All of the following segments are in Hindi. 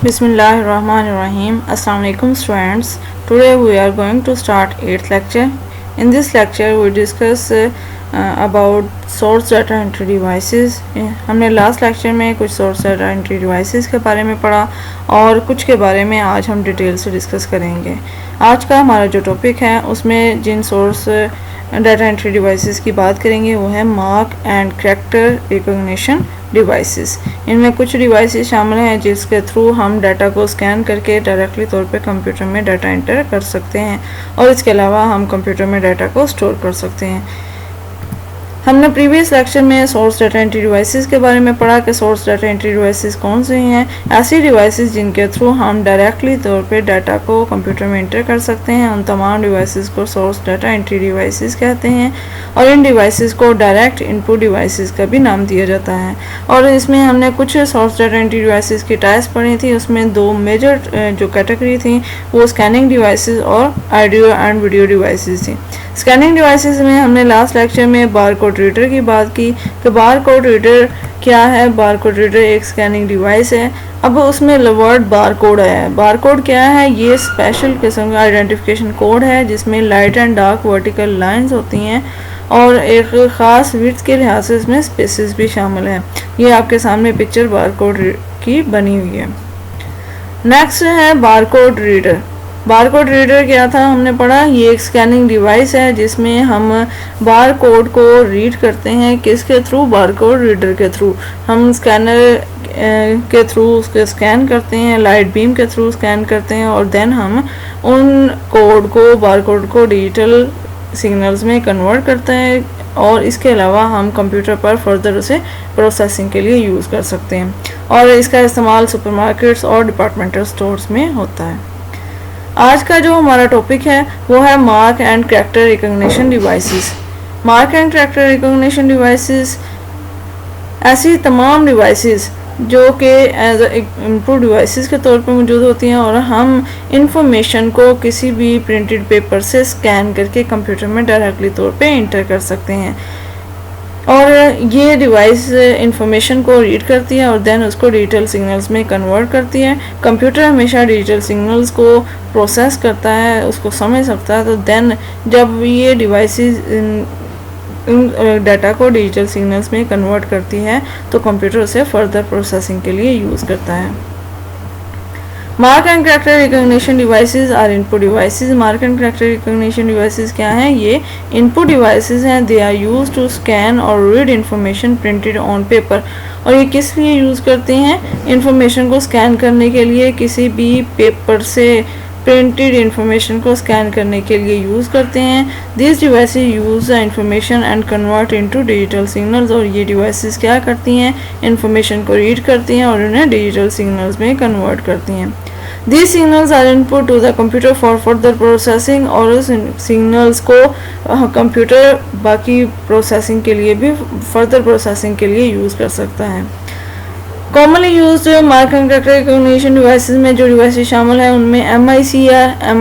Bismillahirrahmanirrahim. Assalamu alaikum students. Today we are going to start 8th lecture. In this lecture we discuss about source data entry devices. हमने लास्ट लेक्चर में कुछ सोर्स डाटा एंट्री डिवाइसेस के बारे में पढ़ा और कुछ के बारे में आज हम डिटेल से डिस्कस करेंगे। आज का हमारा जो टॉपिक है उसमें जिन सोर्स डाटा एंट्री डिवाइसेस की बात करेंगे वो है mark and character recognition devices. इनमें कुछ डिवाइसेस शामिल हैं जिसके थ्रू हम डाटा को स्कैन करके डायरेक्टली तौर पे कंप्यूटर में डाटा एंटर कर सकते हैं और इसके अलावा हम कंप्यूटर में डाटा को स्टोर कर सकते हैं। हमने प्रीवियस लेक्चर में सोर्स डाटा एंट्री डिवाइसेस के बारे में पढ़ा कि सोर्स डाटा एंट्री डिवाइसेस कौन से हैं। ऐसी डिवाइसेस जिनके थ्रू हम डायरेक्टली तौर पे डाटा को कंप्यूटर में एंटर कर सकते हैं, उन तमाम डिवाइसेस को सोर्स डाटा एंट्री डिवाइसेस कहते हैं और इन डिवाइसेस को डायरेक्ट इनपुट डिवाइसेस का भी नाम दिया जाता है। और इसमें हमने कुछ सोर्स डाटा एंट्री डिवाइसेस की टाइप्स पढ़ी थी। उसमें दो मेजर जो कैटेगरी थी वो स्कैनिंग डिवाइसेस और ऑडियो एंड वीडियो डिवाइसेस थी। स्कैनिंग डिवाइसेस में हमने लास्ट लेक्चर में बारकोड रीडर की बात की कि बारकोड रीडर क्या है। बारकोड रीडर एक स्कैनिंग डिवाइस है। अब उसमें वर्ड बारकोड है। बारकोड क्या है? ये स्पेशल किस्म का आइडेंटिफिकेशन कोड है जिसमें light and dark vertical lines होती हैं और एक ख़ास विड्थ के लिहाज से इसमें स्पेसेस भी शामिल हैं। ये आपके सामने पिक्चर बारकोड की बनी हुई है। नेक्स्ट है बारकोड रीडर। बारकोड रीडर क्या था हमने पढ़ा, ये एक स्कैनिंग डिवाइस है जिसमें हम बार कोड को रीड करते हैं। किसके थ्रू? बारकोड रीडर के थ्रू। हम स्कैनर के थ्रू उसके स्कैन करते हैं, लाइट बीम के थ्रू स्कैन करते हैं और देन हम उन कोड को बारकोड को डिजिटल सिग्नल्स में कन्वर्ट करते हैं और इसके अलावा हम कंप्यूटर पर फर्दर उसे प्रोसेसिंग के लिए यूज़ कर सकते हैं और इसका इस्तेमाल सुपरमार्केट्स और डिपार्टमेंटल स्टोर्स में होता है। आज का जो हमारा टॉपिक है वो है mark and character recognition devices. Mark and character recognition devices ऐसी तमाम डिवाइसेस जो कि एज इनपुट डिवाइसेस के तौर पर मौजूद होती हैं और हम इंफॉर्मेशन को किसी भी प्रिंटेड पेपर से स्कैन करके कंप्यूटर में डायरेक्टली तौर पे एंटर कर सकते हैं और ये डिवाइस इंफॉर्मेशन को रीड करती है और देन उसको डिजिटल सिग्नल्स में कन्वर्ट करती है। कंप्यूटर हमेशा डिजिटल सिग्नल्स को प्रोसेस करता है, उसको समझ सकता है, तो देन जब ये डिवाइसेस डाटा को डिजिटल सिग्नल्स में कन्वर्ट करती है तो कंप्यूटर उसे फर्दर प्रोसेसिंग के लिए यूज़ करता है। Mark and character recognition devices are input devices. Mark and character recognition devices क्या हैं? ये इनपुट डिवाइसेस हैं। They are used to scan और read information printed on paper. और ये किस लिए यूज़ करते हैं? इंफॉर्मेशन को स्कैन करने के लिए, किसी भी पेपर से प्रिंटेड इंफॉर्मेशन को स्कैन करने के लिए यूज़ करते हैं। This devices use the information and convert into digital signals. और ये डिवाइसेस क्या करती हैं? इंफॉर्मेशन को रीड करती हैं और उन्हें डिजिटल सिग्नल्स में कन्वर्ट करती हैं। These signals are input to the computer for further processing और उस सिग्नल्स को कंप्यूटर बाकी प्रोसेसिंग के लिए भी फर्दर प्रोसेसिंग के लिए यूज़ कर सकता है। Commonly used mark and character recognition devices में जो डिवाइसेस शामिल हैं उनमें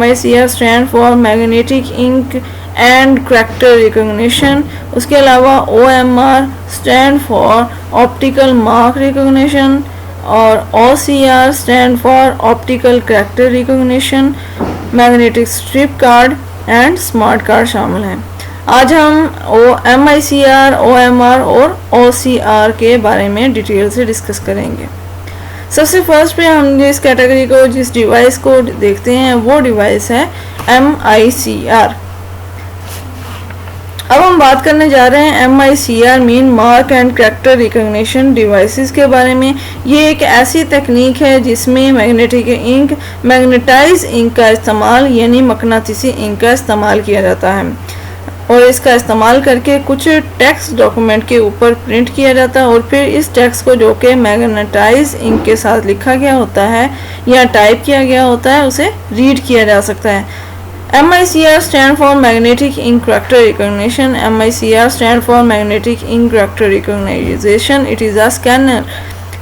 MICR stand for magnetic ink and character recognition. उसके अलावा OMR stand for optical mark recognition और OCR stand for optical character recognition. Magnetic strip card and smart card शामिल हैं। आज हम MICR, OMR और OCR के बारे में डिटेल से डिस्कस करेंगे। सबसे फर्स्ट पे हम जिस कैटेगरी को, जिस डिवाइस को देखते हैं वो डिवाइस है MICR। अब हम बात करने जा रहे हैं MICR mean mark and character recognition devices के बारे में। ये एक ऐसी तकनीक है जिसमें मैग्नेटिक इंक, मैग्नेटाइज इंक का इस्तेमाल यानी मकनातीसी इंक का इस्तेमाल किया जाता है और इसका इस्तेमाल करके कुछ टेक्स्ट डॉक्यूमेंट के ऊपर प्रिंट किया जाता है और फिर इस टेक्स्ट को जो कि मैग्नेटाइज इंक के साथ लिखा गया होता है या टाइप किया गया होता है उसे रीड किया जा सकता है। MICR stand for Magnetic Ink Character Recognition. MICR stand for Magnetic Ink Character Recognition. It is a scanner.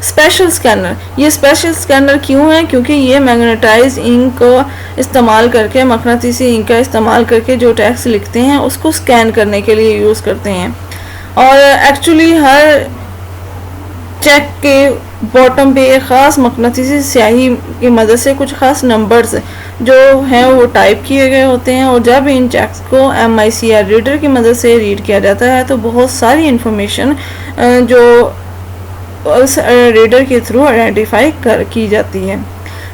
Special scanner. ये स्पेशल स्कैनर क्यों है? क्योंकि ये मैग्नेटाइज इंक को इस्तेमाल करके, मकनातीसी इंक का इस्तेमाल करके जो टेक्स्ट लिखते हैं उसको स्कैन करने के लिए यूज़ करते हैं और एक्चुअली हर चेक के बॉटम पे एक ख़ास मकनातीसी स्याही की मदद से कुछ ख़ास नंबर्स जो हैं वो टाइप किए गए होते हैं, और जब इन चेक्स को MICR रीडर की मदद से रीड किया जाता है तो बहुत सारी इंफॉर्मेशन जो उस रीडर के थ्रू आइडेंटिफाई की जाती है।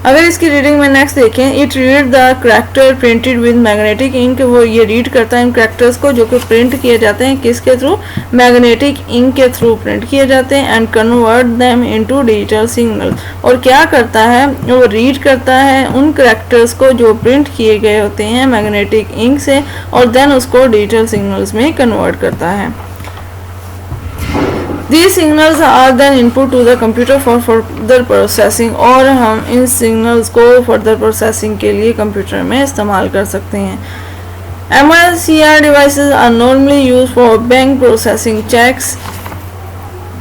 अगर इसकी रीडिंग में नेक्स्ट देखें, it read the character printed with magnetic ink, वो ये रीड करता है इन करैक्टर्स को जो कि प्रिंट किए जाते हैं किसके थ्रू, मैग्नेटिक इंक के थ्रू प्रिंट किए जाते हैं, and convert them into digital signal, और क्या करता है वो रीड करता है उन करैक्टर्स को जो प्रिंट किए गए होते हैं मैग्नेटिक इंक से, और देन उसको डिजिटल सिग्नल्स में कन्वर्ट करता है। These signals are then input to the computer for further processing, और हम इन signals को further processing के लिए कंप्यूटर में इस्तेमाल कर सकते हैं। MICR devices are normally used for bank processing checks।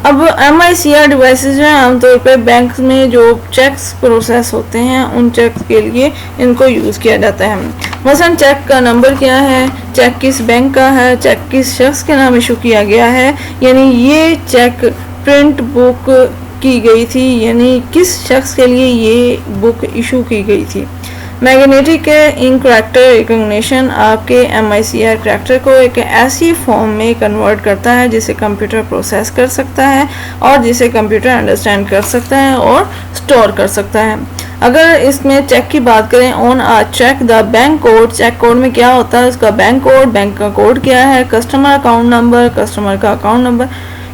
अब MICR डिवाइसेज जो हैं आमतौर पर बैंक में जो चेक्स प्रोसेस होते हैं उन चेक्स के लिए इनको यूज़ किया जाता है। मसलन चेक का नंबर क्या है, चेक किस बैंक का है, चेक किस शख्स के नाम इशू किया गया है, यानी ये चेक प्रिंट बुक की गई थी, यानी किस शख्स के लिए ये बुक इशू की गई थी। मैग्नेटिक इंक करैक्टर रिकॉग्निशन आपके MICR करैक्टर को एक ऐसी फॉर्म में कन्वर्ट करता है जिसे कंप्यूटर प्रोसेस कर सकता है और जिसे कंप्यूटर अंडरस्टैंड कर सकता है और स्टोर कर सकता है। अगर इसमें चेक की बात करें, on a cheque the bank code, cheque code में क्या होता है, उसका बैंक कोड, बैंक का कोड क्या है, कस्टमर अकाउंट नंबर, कस्टमर का अकाउंट नंबर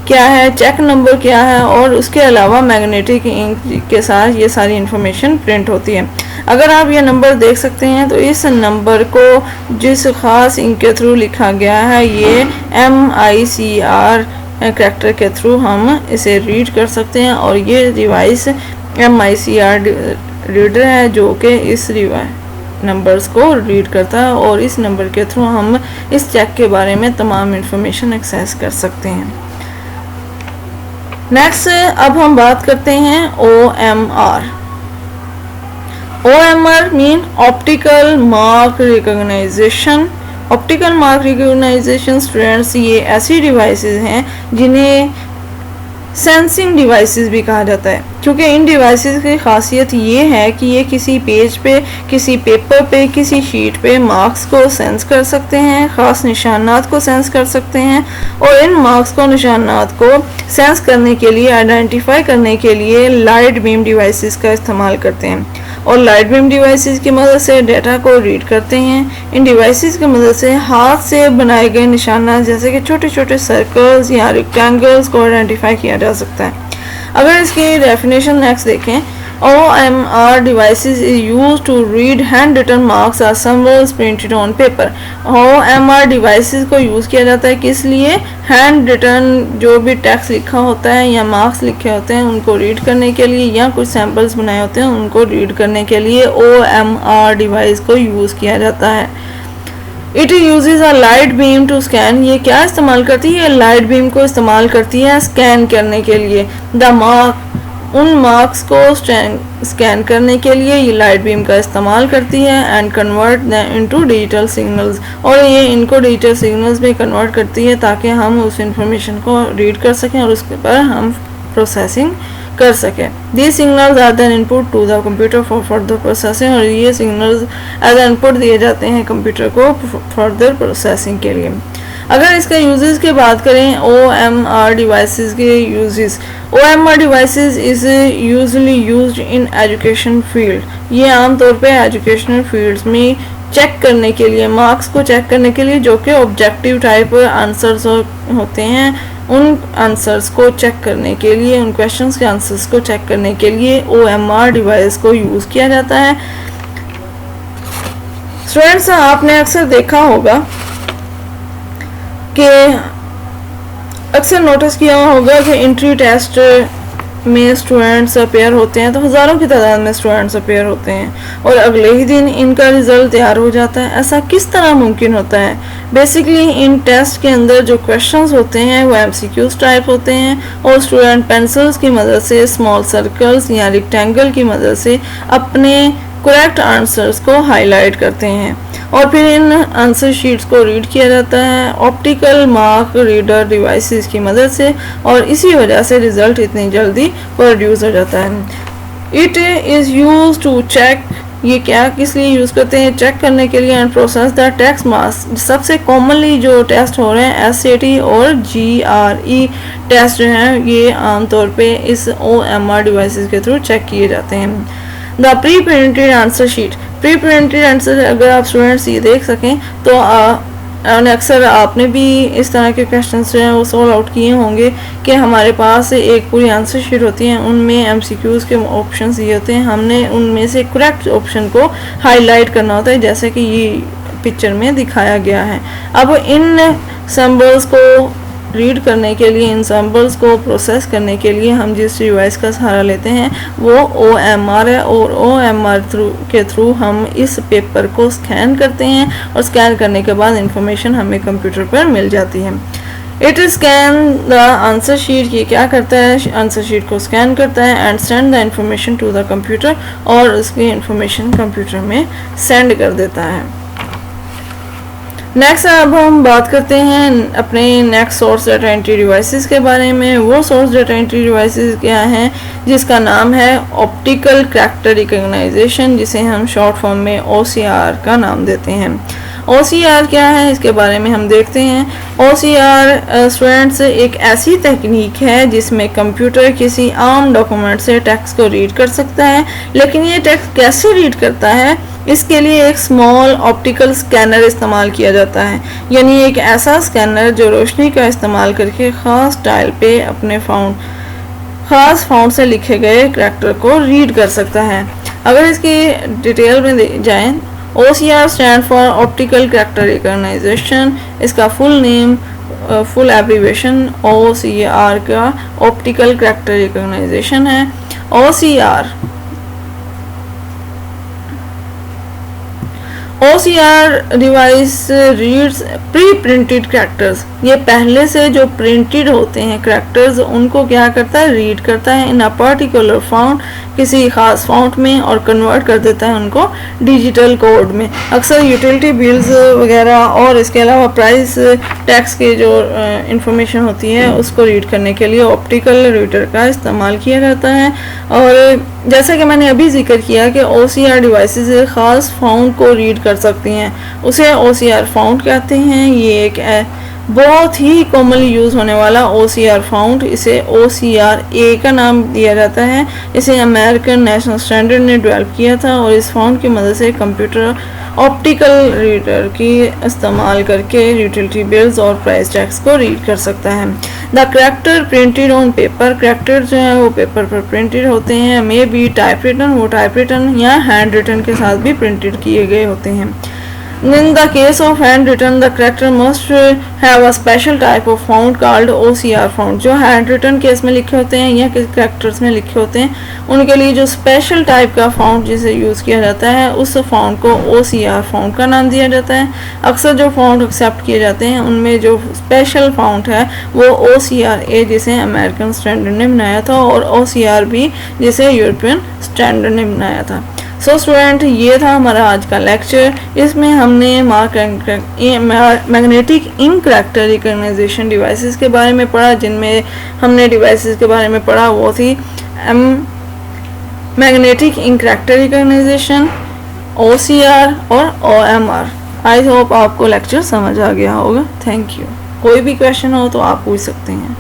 क्या है, चेक नंबर क्या है, और उसके अलावा मैग्नेटिक इंक के साथ ये सारी इन्फॉर्मेशन प्रिंट होती है। अगर आप ये नंबर देख सकते हैं तो इस नंबर को जिस ख़ास इंक के थ्रू लिखा गया है ये MICR करैक्टर के थ्रू हम इसे रीड कर सकते हैं, और ये डिवाइस MICR रीडर है जो कि इस नंबर्स को रीड करता है, और इस नंबर के थ्रू हम इस चेक के बारे में तमाम इन्फॉर्मेशन एक्सेस कर सकते हैं। नेक्स्ट अब हम बात करते हैं OMR। OMR mean optical mark recognization. Optical mark recognization students ये ऐसी डिवाइसेस हैं जिन्हें सेंसिंग डिवाइसेस भी कहा जाता है, क्योंकि इन डिवाइसेस की खासियत ये है कि ये किसी पेज पे, किसी पेपर पे, किसी शीट पे मार्क्स को सेंस कर सकते हैं, ख़ास निशानात को सेंस कर सकते हैं, और इन मार्क्स को, निशानात को सेंस करने के लिए, आइडेंटिफाई करने के लिए लाइट बीम डिवाइसेस का इस्तेमाल करते हैं, और लाइट बीम डिवाइसेस की मदद से डेटा को रीड करते हैं। इन डिवाइसेस की मदद से हाथ से बनाए गए निशाना जैसे कि छोटे छोटे सर्कल्स या रेक्टेंगल्स को आइडेंटिफाई किया जा सकता है। अगर इसकी डेफिनेशन नेक्स्ट देखें, OMR devices is used to read handwritten marks or symbols printed on paper। OMR devices को यूज़ किया जाता है किस लिए, हैंड रिटन जो भी टेक्स्ट लिखा होता है या मार्क्स लिखे होते हैं उनको रीड करने के लिए, या कुछ सैम्पल्स बनाए होते हैं उनको रीड करने के लिए OMR डिवाइस को यूज़ किया जाता है। It uses a light beam to scan, ये क्या इस्तेमाल करती है, लाइट बीम को इस्तेमाल करती है स्कैन करने के लिए। द मार्क, उन मार्क्स को स्कैन करने के लिए ये लाइट बीम का इस्तेमाल करती है, and convert them into digital signals, और ये इनको डिजिटल सिग्नल्स में कन्वर्ट करती है ताकि हम उस इंफॉर्मेशन को रीड कर सकें और उसके पर हम प्रोसेसिंग कर सकें। These signals are then input to the computer for further processing, और ये सिग्नल्स एज इनपुट दिए जाते हैं कंप्यूटर को फर्दर प्रोसेसिंग के लिए। अगर इसके यूजेस की बात करें, OMR डिवाइसेस के uses, OMR devices is usually used in education field, ये आमतौर पे एजुकेशनल फील्ड्स में चेक करने के लिए, मार्क्स को चेक करने के लिए, जो कि ऑब्जेक्टिव टाइप आंसर्स होते हैं, उन आंसर्स को चेक करने के लिए, उन क्वेश्चंस के आंसर्स को चेक करने के लिए OMR डिवाइस को यूज़ किया जाता है। स्टूडेंट्स, आपने अक्सर देखा होगा कि अक्सर नोटिस किया होगा कि एंट्री टेस्ट में स्टूडेंट्स अपेयर होते हैं तो हज़ारों की तादाद में स्टूडेंट्स अपेयर होते हैं और अगले ही दिन इनका रिज़ल्ट तैयार हो जाता है। ऐसा किस तरह मुमकिन होता है? बेसिकली इन टेस्ट के अंदर जो क्वेश्चंस होते हैं वो MCQs टाइप होते हैं और स्टूडेंट पेंसिल्स की मदद से, स्मॉल सर्कल्स या रेक्टेंगल की मदद से अपने करेक्ट आंसर्स को हाईलाइट करते हैं और फिर इन आंसर शीट्स को रीड किया जाता है ऑप्टिकल मार्क रीडर डिवाइसेस की मदद से और इसी वजह से रिजल्ट इतनी जल्दी प्रोड्यूस हो जाता है। It is use to check, ये क्या किस लिए यूज़ करते हैं, चेक करने के लिए, and process the test marks. सबसे कॉमनली जो टेस्ट हो रहे हैं SAT और GRE टेस्ट जो हैं ये आमतौर पे इस OMR डिवाइसेस के थ्रू चेक किए जाते हैं। The pre printed answer sheet, pre printed answer अगर आप स्टूडेंट्स ये देख सकें तो अक्सर आपने भी इस तरह के क्वेश्चन जो हैं वो सॉल्व आउट किए होंगे कि हमारे पास एक पूरी आंसर शीट होती है, उनमें MCQs के ऑप्शंस ये होते हैं, हमने उनमें से करेक्ट ऑप्शन को हाईलाइट करना होता है जैसे कि ये पिक्चर में दिखाया गया है। अब इन सिंबल्स को रीड करने के लिए, इन सिंबल्स को प्रोसेस करने के लिए हम जिस डिवाइस का सहारा लेते हैं वो OMR है और OMR के थ्रू हम इस पेपर को स्कैन करते हैं और स्कैन करने के बाद इंफॉर्मेशन हमें कंप्यूटर पर मिल जाती है। It scan the answer sheet, ये क्या करता है, आंसर शीट को स्कैन करता है and send the information to the computer, और उसकी इंफॉर्मेशन कंप्यूटर में सेंड कर देता है। नेक्स्ट अब हम बात करते हैं अपने next source data entry devices के बारे में। वो सोर्स डाटा एंट्री डिवाइसेस क्या हैं जिसका नाम है ऑप्टिकल कैरेक्टर रिकॉग्नाइजेशन, जिसे हम शॉर्ट फॉर्म में OCR का नाम देते हैं। OCR क्या है इसके बारे में हम देखते हैं। OCR स्टूडेंट्स एक ऐसी तकनीक है जिसमें कंप्यूटर किसी आम डॉक्यूमेंट से टेक्स्ट को रीड कर सकता है, लेकिन ये टेक्स्ट कैसे रीड करता है इसके लिए एक स्मॉल ऑप्टिकल स्कैनर इस्तेमाल किया जाता है, यानी एक ऐसा स्कैनर जो रोशनी का इस्तेमाल करके ख़ास टाइल पे अपने ख़ास फाउंट से लिखे गए कैरेक्टर को रीड कर सकता है। अगर इसकी डिटेल में जाएं, OCR stand for optical character recognisation, इसका full name full abbreviation OCR का ऑप्टिकल कैरेक्टर रिकॉग्नाइजेशन है। OCR device reads pre printed characters, ये पहले से जो प्रिंटेड होते हैं कैरेक्टर्स उनको क्या करता है, रीड करता है इन अ पर्टिकुलर फाउंट, किसी खास फाउंट में, और कन्वर्ट कर देता है उनको डिजिटल कोड में। अक्सर यूटिलिटी बिल्स वगैरह और इसके अलावा प्राइस टैक्स के जो इंफॉर्मेशन होती है उसको रीड करने के लिए ऑप्टिकल रीडर का इस्तेमाल किया जाता है। और जैसा कि मैंने अभी जिक्र किया कि OCR डिवाइसेस ख़ास फाउंट को रीड कर सकती हैं, उसे OCR फाउंट कहते हैं। ये एक बहुत ही कॉमनली यूज़ होने वाला OCR फाउंट, इसे OCR-A का नाम दिया जाता है। इसे अमेरिकन नेशनल स्टैंडर्ड ने डेवलप किया था और इस फाउंट की मदद से कंप्यूटर ऑप्टिकल रीडर की इस्तेमाल करके यूटिलिटी बिल्स और प्राइस टैक्स को रीड कर सकता है। The character printed on paper, character जो है वो पेपर पर प्रिंटेड होते हैं। मे बी टाइप रिटन, वो टाइप रिटन या हैंड रिटन के साथ भी प्रिंटेड किए गए होते हैं। In the case of handwritten, the character must have a special type of font called OCR font. जो handwritten केस में लिखे होते हैं या किस कैरेक्टर्स में लिखे होते हैं उनके लिए जो स्पेशल टाइप का फॉन्ट जिसे यूज़ किया जाता है उस फॉन्ट को OCR फॉन्ट का नाम दिया जाता है। अक्सर जो फॉन्ट एक्सेप्ट किए जाते हैं उनमें जो स्पेशल फॉन्ट है वो OCR-A जिसे अमेरिकन स्टैंडर्ड ने बनाया था और OCR-B जिसे यूरोपियन स्टैंडर्ड ने बनाया था। सो स्टूडेंट, ये था हमारा आज का लेक्चर। इसमें हमने magnetic ink character recognization devices के बारे में पढ़ा। जिनमें हमने डिवाइसेस के बारे में पढ़ा वो थी magnetic ink character recognization, OCR और OMR। आई होप आपको लेक्चर समझ आ गया होगा। Thank you. कोई भी क्वेश्चन हो तो आप पूछ सकते हैं।